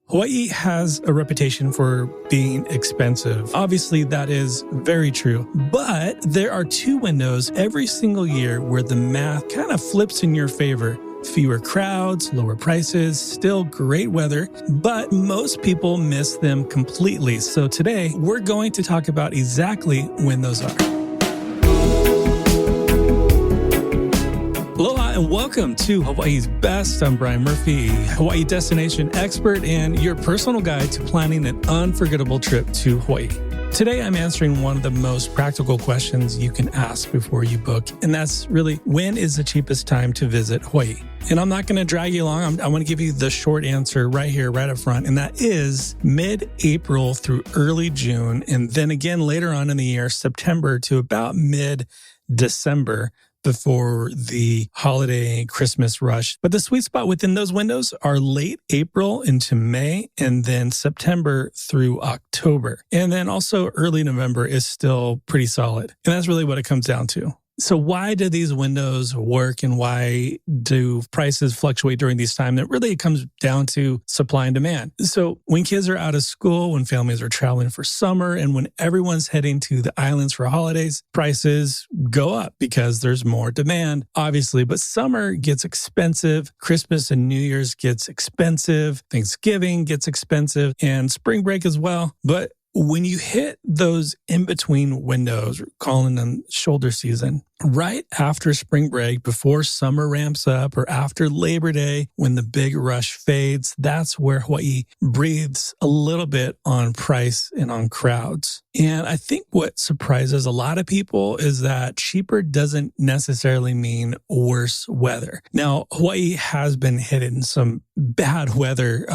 Hawaii has a reputation for being expensive. Obviously, that is very true. But there are two windows every single year where the math kind of flips in your favor. Fewer crowds, lower prices, still great weather, but most people miss them completely. So today, we're going to talk about exactly when those are. Aloha and welcome to Hawaii's Best. I'm Bryan Murphy, Hawaii destination expert and your personal guide to planning an unforgettable trip to Hawaii. Today, I'm answering one of the most practical questions you can ask before you book, and that's really, when is the cheapest time to visit Hawaii? And I'm not going to drag you along. I want to give you the short answer right here, right up front, and that is mid-April through early June, and then again later on in the year, September to about mid-December, before the holiday Christmas rush. But the sweet spot within those windows are late April into May, and then September through October. And then also early November is still pretty solid. And that's really what it comes down to. So why do these windows work and why do prices fluctuate during these times? It really comes down to supply and demand. So when kids are out of school, when families are traveling for summer, and when everyone's heading to the islands for holidays, prices go up because there's more demand, obviously. But summer gets expensive, Christmas and New Year's gets expensive, Thanksgiving gets expensive, and spring break as well. But when you hit those in-between windows, we're calling them shoulder season, right after spring break, before summer ramps up, or after Labor Day, when the big rush fades, that's where Hawaii breathes a little bit on price and on crowds. And I think what surprises a lot of people is that cheaper doesn't necessarily mean worse weather. Now, Hawaii has been hitting some bad weather,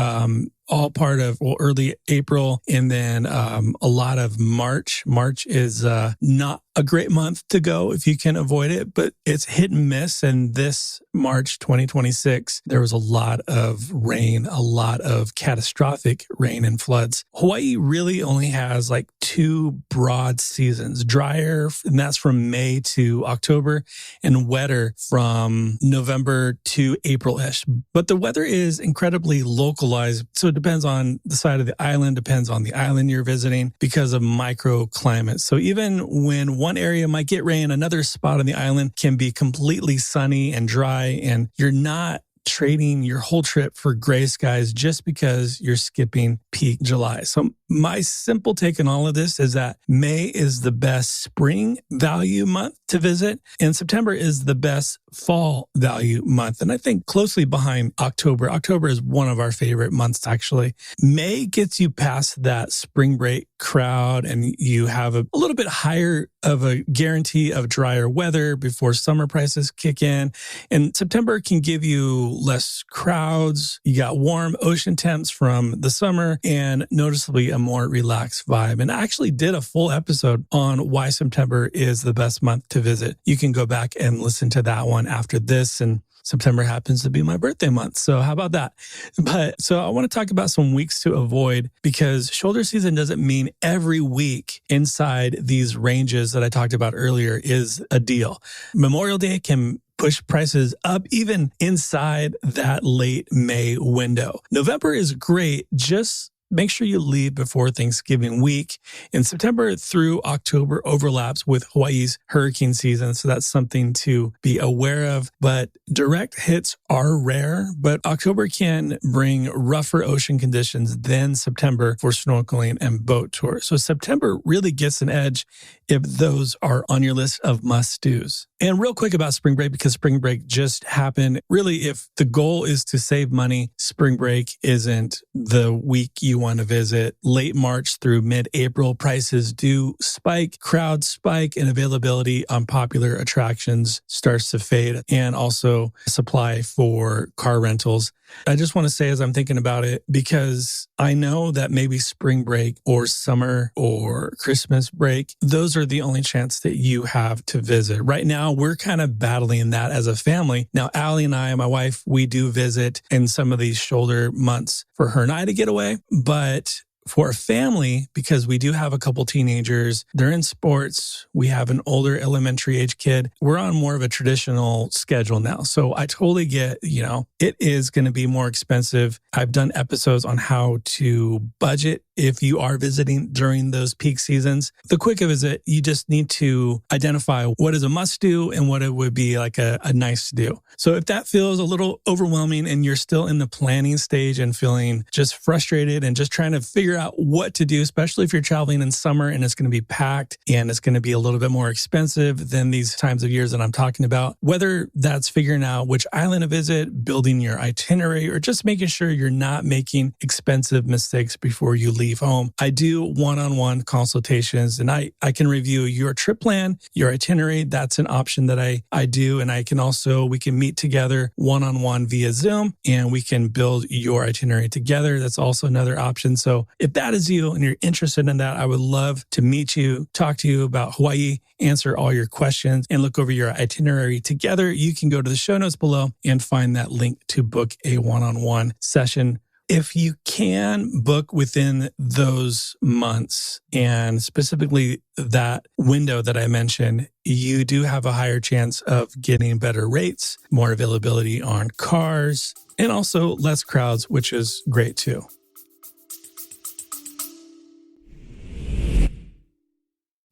all part of early April, and then a lot of March. March is not a great month to go if you can avoid it, but it's hit and miss. And this March 2026, there was a lot of rain, a lot of catastrophic rain and floods. Hawaii really only has like two broad seasons: drier, and that's from May to October, and wetter from November to April-ish. But the weather is incredibly localized. So it depends on the side of the island, depends on the island you're visiting because of microclimates. So even when one area might get rain, another spot on the island can be completely sunny and dry, and you're not trading your whole trip for gray skies just because you're skipping peak July. So my simple take on all of this is that May is the best spring value month to visit, and September is the best fall value month. And I think closely behind October. October is one of our favorite months, actually. May gets you past that spring break crowd, and you have a little bit higher of a guarantee of drier weather before summer prices kick in. And September can give you less crowds. You got warm ocean temps from the summer and noticeably a more relaxed vibe. And I actually did a full episode on why September is the best month to visit. You can go back and listen to that one after this. And September happens to be my birthday month. So how about that? So I want to talk about some weeks to avoid, because shoulder season doesn't mean every week inside these ranges that I talked about earlier is a deal. Memorial Day can push prices up even inside that late May window. November is great. Just make sure you leave before Thanksgiving week. And September through October overlaps with Hawaii's hurricane season, so that's something to be aware of. But direct hits are rare, but October can bring rougher ocean conditions than September for snorkeling and boat tours. So September really gets an edge if those are on your list of must-dos. And real quick about spring break, because spring break just happened. Really, if the goal is to save money, spring break isn't the week you want to visit. Late March through mid-April, prices do spike, crowds spike, and availability on popular attractions starts to fade, and also supply for car rentals. I just want to say, as I'm thinking about it, because I know that maybe spring break or summer or Christmas break, those are the only chance that you have to visit. Right now, we're kind of battling that as a family. Now, Allie and I, my wife, we do visit in some of these shoulder months for her and I to get away, but for a family, because we do have a couple teenagers, they're in sports. We have an older elementary age kid. We're on more of a traditional schedule now. So I totally get, it is going to be more expensive. I've done episodes on how to budget if you are visiting during those peak seasons. The quick visit, you just need to identify what is a must do and what it would be like a nice to do. So if that feels a little overwhelming and you're still in the planning stage and feeling just frustrated and just trying to figure out what to do, especially if you're traveling in summer and it's going to be packed and it's going to be a little bit more expensive than these times of years that I'm talking about, whether that's figuring out which island to visit, building your itinerary, or just making sure you're not making expensive mistakes before you leave home. I do one-on-one consultations and I can review your trip plan, your itinerary. That's an option that I do. And we can meet together one-on-one via Zoom and we can build your itinerary together. That's also another option. So if that is you and you're interested in that, I would love to meet you, talk to you about Hawaii, answer all your questions, and look over your itinerary together. You can go to the show notes below and find that link to book a one-on-one session. If you can book within those months and specifically that window that I mentioned, you do have a higher chance of getting better rates, more availability on cars, and also less crowds, which is great too.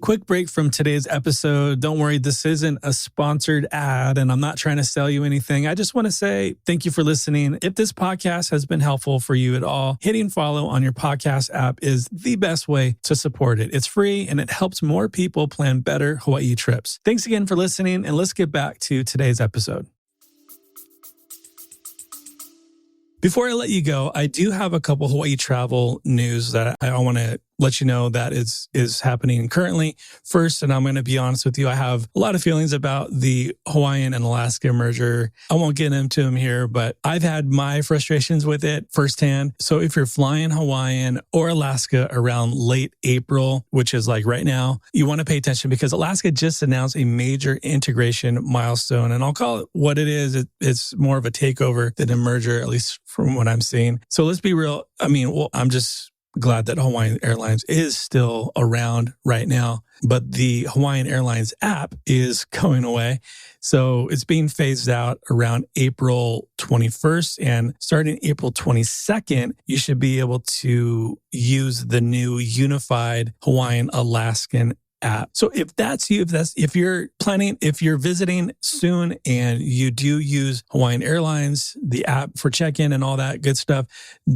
Quick break from today's episode. Don't worry, this isn't a sponsored ad and I'm not trying to sell you anything. I just want to say thank you for listening. If this podcast has been helpful for you at all, hitting follow on your podcast app is the best way to support it. It's free and it helps more people plan better Hawaii trips. Thanks again for listening, and let's get back to today's episode. Before I let you go, I do have a couple Hawaii travel news that I want to let you know that is happening currently. First, and I'm going to be honest with you, I have a lot of feelings about the Hawaiian and Alaska merger. I won't get into them here, but I've had my frustrations with it firsthand. So if you're flying Hawaiian or Alaska around late April, which is like right now, you want to pay attention because Alaska just announced a major integration milestone. And I'll call it what it is. It's more of a takeover than a merger, at least from what I'm seeing. So let's be real. I'm just glad that Hawaiian Airlines is still around right now, but the Hawaiian Airlines app is going away. So it's being phased out around April 21st, and starting April 22nd, you should be able to use the new unified Hawaiian Alaskan app. So if that's you, if you're visiting soon and you do use Hawaiian Airlines, the app for check-in and all that good stuff,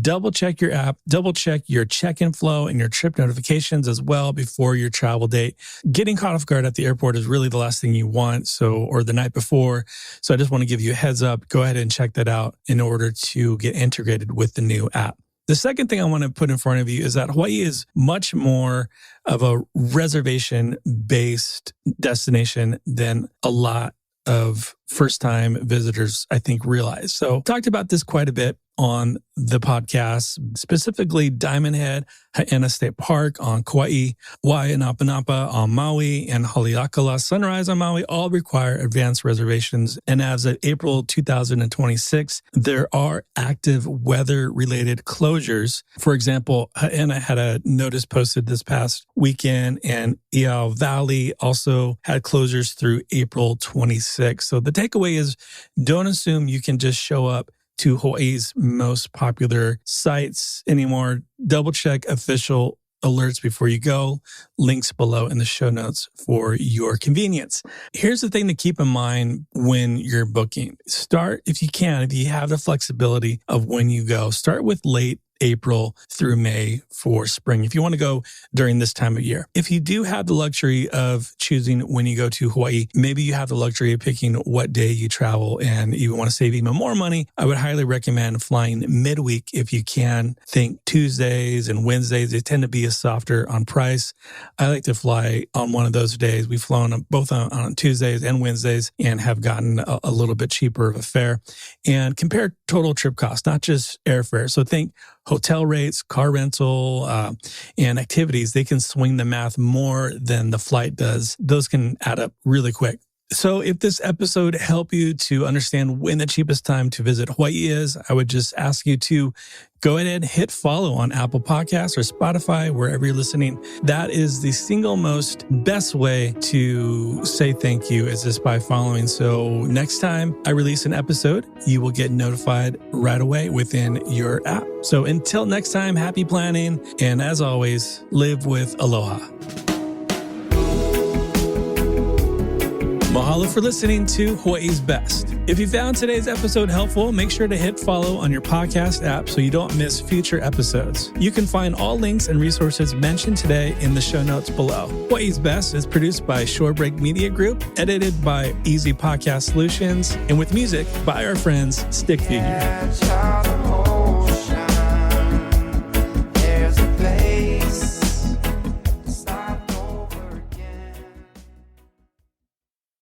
double check your app, double check your check-in flow and your trip notifications as well before your travel date. Getting caught off guard at the airport is really the last thing you want. Or the night before. So I just want to give you a heads up. Go ahead and check that out in order to get integrated with the new app. The second thing I want to put in front of you is that Hawaii is much more of a reservation-based destination than a lot of first-time visitors, I think, realize. So talked about this quite a bit on the podcast, specifically Diamond Head, Haena State Park on Kauai, Waianapanapa on Maui, and Haleakala Sunrise on Maui all require advanced reservations. And as of April 2026, there are active weather-related closures. For example, Haena had a notice posted this past weekend, and Iao Valley also had closures through April 26. So the takeaway is, don't assume you can just show up to Hawaii's most popular sites anymore. Double check official alerts before you go. Links below in the show notes for your convenience. Here's the thing to keep in mind when you're booking. Start, if you have the flexibility of when you go, start with late April through May for spring, if you want to go during this time of year. If you do have the luxury of choosing when you go to Hawaii, maybe you have the luxury of picking what day you travel and you want to save even more money, I would highly recommend flying midweek if you can. Think Tuesdays and Wednesdays. They tend to be softer on price. I like to fly on one of those days. We've flown both on Tuesdays and Wednesdays and have gotten a little bit cheaper of a fare. And compare total trip cost, not just airfare. So think hotel rates, car rental, and activities. They can swing the math more than the flight does. Those can add up really quick, So if this episode helped you to understand when the cheapest time to visit Hawaii is, I would just ask you to go ahead and hit follow on Apple Podcasts or Spotify, wherever you're listening. That is the single most best way to say thank you, is just by following. So next time I release an episode, you will get notified right away within your app. So until next time, happy planning. And as always, live with aloha. Mahalo for listening to Hawaii's Best. If you found today's episode helpful, make sure to hit follow on your podcast app so you don't miss future episodes. You can find all links and resources mentioned today in the show notes below. Hawaii's Best is produced by Shorebreak Media Group, edited by Easy Podcast Solutions, and with music by our friends Stick Figure.